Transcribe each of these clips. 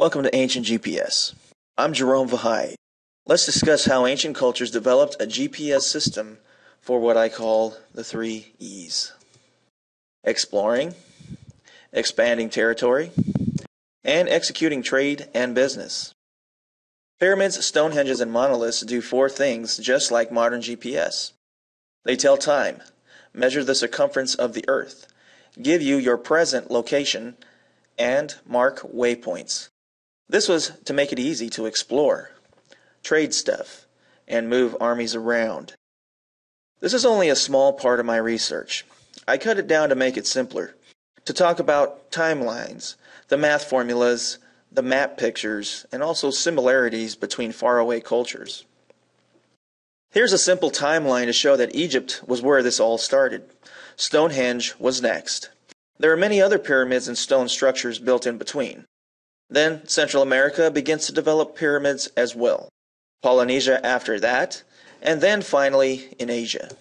Welcome to Ancient GPS. I'm Jarom Vahai. Let's discuss how ancient cultures developed a GPS system for what I call the 3 E's. Exploring, expanding territory, and executing trade and business. Pyramids, Stonehenges, and monoliths do 4 things just like modern GPS. They tell time, measure the circumference of the earth, give you your present location, and mark waypoints. This was to make it easy to explore, trade stuff, and move armies around. This is only a small part of my research. I cut it down to make it simpler, to talk about timelines, the math formulas, the map pictures, and also similarities between faraway cultures. Here's a simple timeline to show that Egypt was where this all started. Stonehenge was next. There are many other pyramids and stone structures built in between. Then Central America begins to develop pyramids as well. Polynesia after that, and then finally in Asia.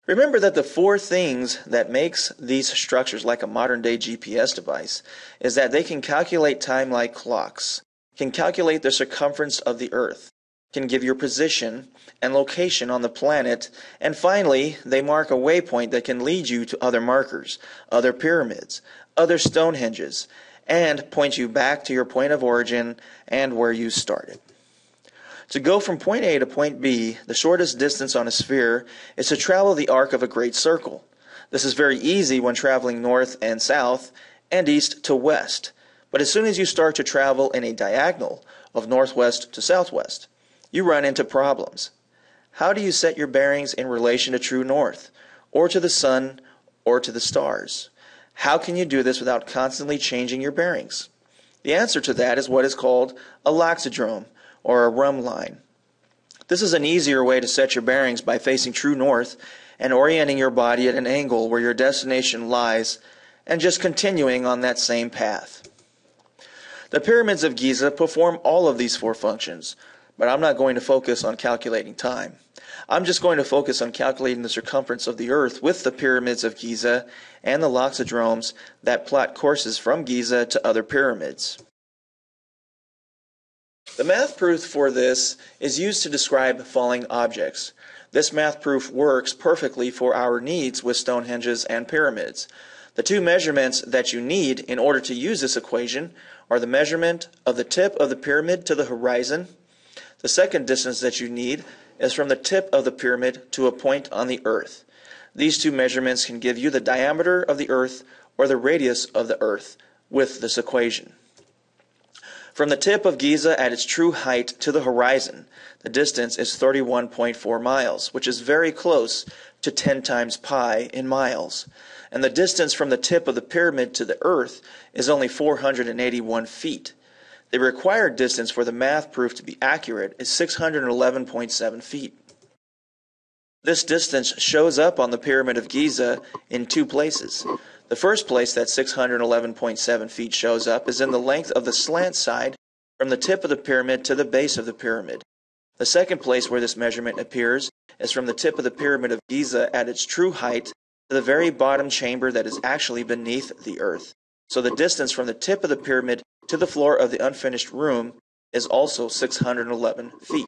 Remember that the 4 things that makes these structures like a modern-day GPS device is that they can calculate time like clocks, can calculate the circumference of the earth, can give your position and location on the planet, and finally, they mark a waypoint that can lead you to other markers, other pyramids, other Stonehenges, and point you back to your point of origin and where you started. To go from point A to point B, the shortest distance on a sphere is to travel the arc of a great circle. This is very easy when traveling north and south and east to west. But as soon as you start to travel in a diagonal of northwest to southwest, you run into problems. How do you set your bearings in relation to true north, or to the sun, or to the stars? How can you do this without constantly changing your bearings? The answer to that is what is called a loxodrome, or a rhumb line. This is an easier way to set your bearings by facing true north and orienting your body at an angle where your destination lies and just continuing on that same path. The pyramids of Giza perform all of these 4 functions, but I'm not going to focus on calculating time. I'm just going to focus on calculating the circumference of the earth with the pyramids of Giza and the loxodromes that plot courses from Giza to other pyramids. The math proof for this is used to describe falling objects. This math proof works perfectly for our needs with Stonehenges and pyramids. The 2 measurements that you need in order to use this equation are the measurement of the tip of the pyramid to the horizon. The second distance that you need is from the tip of the pyramid to a point on the earth. These 2 measurements can give you the diameter of the earth or the radius of the earth with this equation. From the tip of Giza at its true height to the horizon, the distance is 31.4 miles, which is very close to 10 times pi in miles. And the distance from the tip of the pyramid to the earth is only 481 feet. The required distance for the math proof to be accurate is 611.7 feet. This distance shows up on the Pyramid of Giza in 2 places. The first place that 611.7 feet shows up is in the length of the slant side from the tip of the pyramid to the base of the pyramid. The second place where this measurement appears is from the tip of the Pyramid of Giza at its true height to the very bottom chamber that is actually beneath the earth. So the distance from the tip of the pyramid to the floor of the unfinished room is also 611 feet.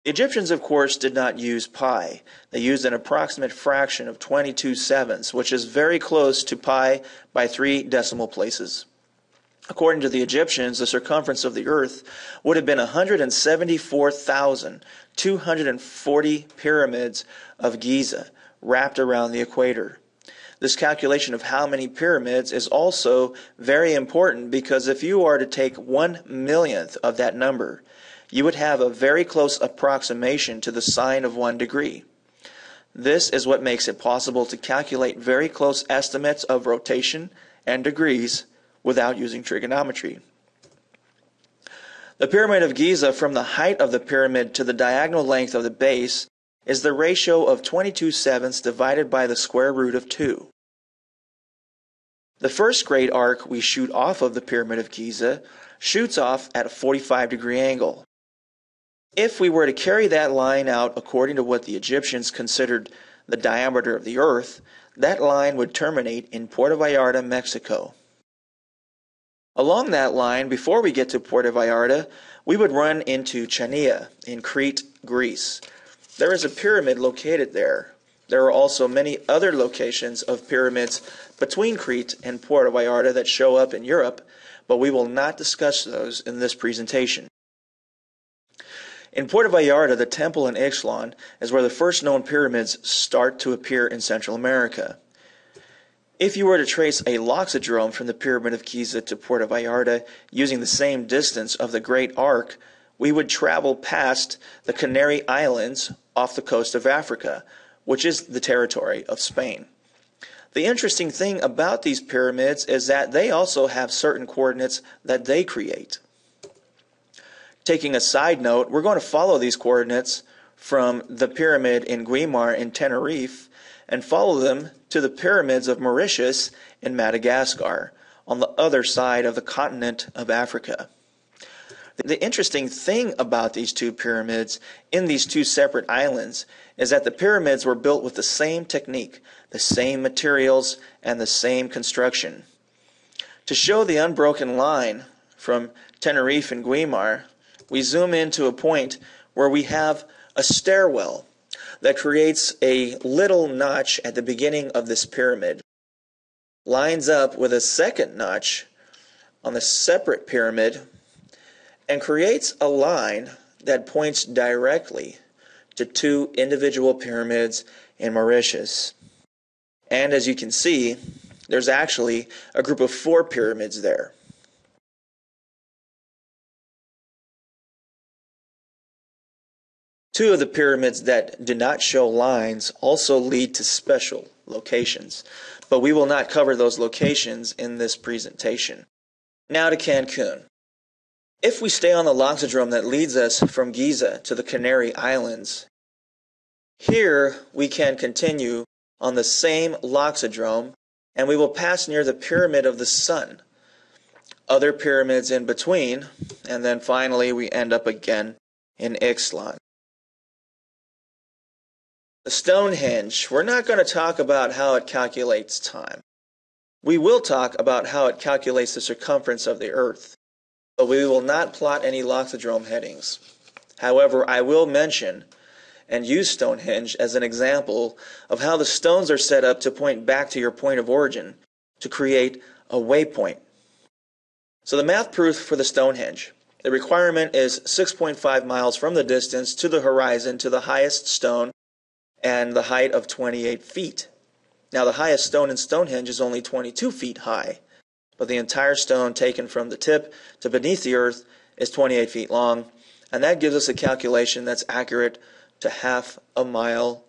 The Egyptians, of course, did not use pi. They used an approximate fraction of 22/7, which is very close to pi by 3 decimal places. According to the Egyptians, the circumference of the earth would have been 174,240 pyramids of Giza wrapped around the equator. This calculation of how many pyramids is also very important because if you are to take 1/1,000,000th of that number, you would have a very close approximation to the sine of 1 degree. This is what makes it possible to calculate very close estimates of rotation and degrees without using trigonometry. The Pyramid of Giza, from the height of the pyramid to the diagonal length of the base, is the ratio of 22/7 divided by the square root of 2. The first great arc we shoot off of the Pyramid of Giza shoots off at a 45-degree angle. If we were to carry that line out according to what the Egyptians considered the diameter of the earth, that line would terminate in Puerto Vallarta, Mexico. Along that line, before we get to Puerto Vallarta, we would run into Chania in Crete, Greece. There is a pyramid located there. There are also many other locations of pyramids between Crete and Puerto Vallarta that show up in Europe, but we will not discuss those in this presentation. In Puerto Vallarta, the temple in Ixtlan is where the first known pyramids start to appear in Central America. If you were to trace a loxodrome from the Pyramid of Giza to Puerto Vallarta using the same distance of the Great Arc, we would travel past the Canary Islands off the coast of Africa, which is the territory of Spain. The interesting thing about these pyramids is that they also have certain coordinates that they create. Taking a side note, we're going to follow these coordinates from the pyramid in Guimar in Tenerife and follow them to the pyramids of Mauritius in Madagascar, on the other side of the continent of Africa. The interesting thing about these two pyramids in these two separate islands is that the pyramids were built with the same technique, the same materials, and the same construction. To show the unbroken line from Tenerife and Guimar, we zoom into a point where we have a stairwell that creates a little notch at the beginning of this pyramid, lines up with a second notch on the separate pyramid, and creates a line that points directly to two individual pyramids in Mauritius. And as you can see, there's actually a group of 4 pyramids there. Two of the pyramids that do not show lines also lead to special locations, but we will not cover those locations in this presentation. Now to Cancun. If we stay on the loxodrome that leads us from Giza to the Canary Islands, here we can continue on the same loxodrome and we will pass near the Pyramid of the Sun, other pyramids in between, and then finally we end up again in Ixtlan. The Stonehenge, we're not going to talk about how it calculates time. We will talk about how it calculates the circumference of the Earth, but we will not plot any loxodrome headings. However, I will mention and use Stonehenge as an example of how the stones are set up to point back to your point of origin, to create a waypoint. So the math proof for the Stonehenge. The requirement is 6.5 miles from the distance to the horizon to the highest stone, and the height of 28 feet. Now the highest stone in Stonehenge is only 22 feet high, but the entire stone taken from the tip to beneath the earth is 28 feet long, and that gives us a calculation that's accurate to half a mile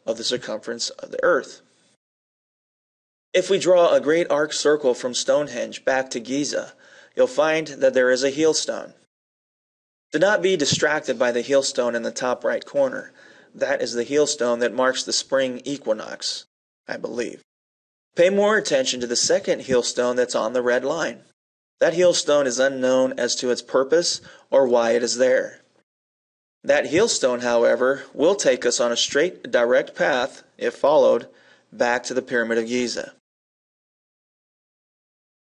of the circumference of the earth. If we draw a great arc circle from Stonehenge back to Giza, you'll find that there is a heel stone. Do not be distracted by the heel stone in the top right corner. That is the heel stone that marks the spring equinox, I believe. Pay more attention to the second heel stone that's on the red line. That heel stone is unknown as to its purpose or why it is there. That heel stone, however, will take us on a straight, direct path, if followed, back to the Pyramid of Giza.